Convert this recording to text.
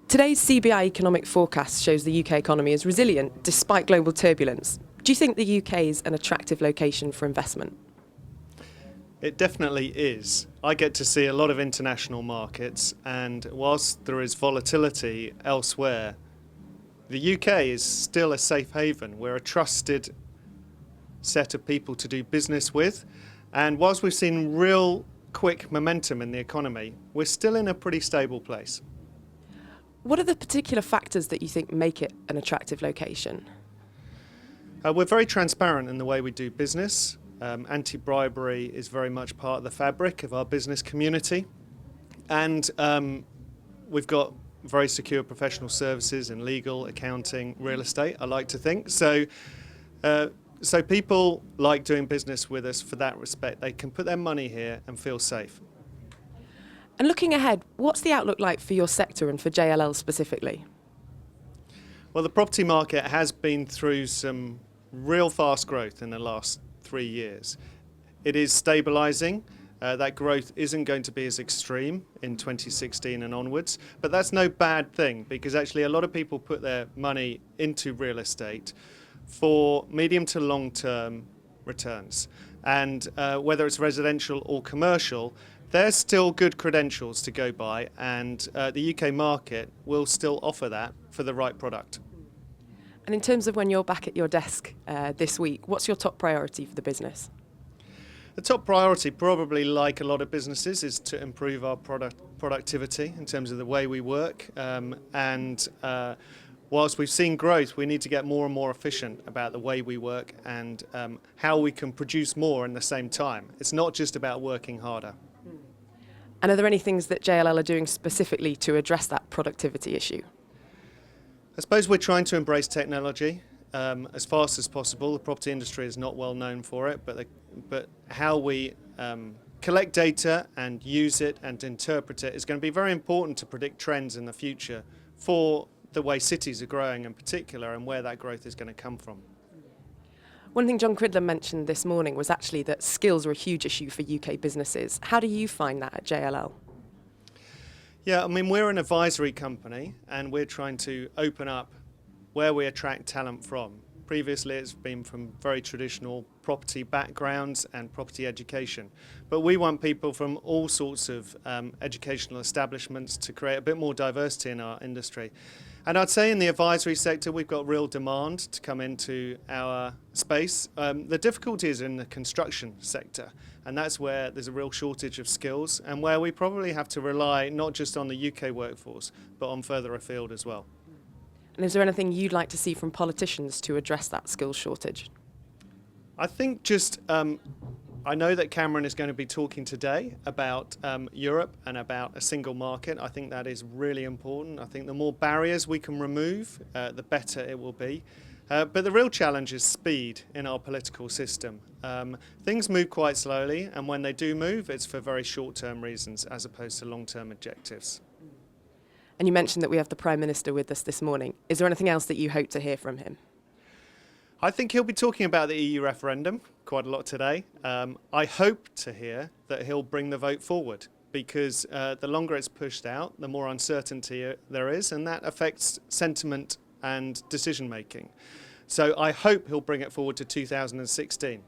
Today's CBI economic forecast shows the UK economy is resilient despite global turbulence. Do you think the UK is an attractive location for investment? It definitely is. I get to see a lot of international markets, and whilst there is volatility elsewhere, the UK is still a safe haven. We're a trusted set of people to do business with, and whilst we've seen real quick momentum in the economy, we're still in a pretty stable place. What are the particular factors that you think make it an attractive location? We're very transparent in the way we do business. Anti-bribery is very much part of the fabric of our business community, and we've got very secure professional services in legal, accounting, real estate, I like to think. So people like doing business with us for that respect. They can put their money here and feel safe. And looking ahead, what's the outlook like for your sector and for JLL specifically? Well, the property market has been through some real fast growth in the last 3 years. It is stabilising. That growth isn't going to be as extreme in 2016 and onwards, but that's no bad thing, because actually a lot of people put their money into real estate for medium to long term returns, and whether it's residential or commercial, there's still good credentials to go by, and the UK market will still offer that for the right product. And in terms of when you're back at your desk this week, what's your top priority for the business? The top priority, probably like a lot of businesses, is to improve our productivity in terms of the way we work. Whilst we've seen growth, we need to get more and more efficient about the way we work and how we can produce more in the same time. It's not just about working harder. And are there any things that JLL are doing specifically to address that productivity issue? I suppose we're trying to embrace technology as fast as possible. The property industry is not well known for it, but how we collect data and use it and interpret it is going to be very important to predict trends in the future for the way cities are growing in particular, and where that growth is going to come from. One thing John Cridland mentioned this morning was actually that skills are a huge issue for UK businesses. How do you find that at JLL? Yeah, I mean, we're an advisory company, and we're trying to open up where we attract talent from. Previously, it's been from very traditional property backgrounds and property education. But we want people from all sorts of educational establishments to create a bit more diversity in our industry. And I'd say in the advisory sector, we've got real demand to come into our space. The difficulty is in the construction sector, and that's where there's a real shortage of skills, and where we probably have to rely not just on the UK workforce, but on further afield as well. And is there anything you'd like to see from politicians to address that skills shortage? I think just, I know that Cameron is going to be talking today about Europe and about a single market. I think that is really important. I think the more barriers we can remove, the better it will be. But the real challenge is speed in our political system. Things move quite slowly, and when they do move, it's for very short-term reasons as opposed to long-term objectives. And you mentioned that we have the Prime Minister with us this morning. Is there anything else that you hope to hear from him? I think he'll be talking about the EU referendum quite a lot today. I hope to hear that he'll bring the vote forward, because the longer it's pushed out, the more uncertainty there is, and that affects sentiment and decision making. So I hope he'll bring it forward to 2016.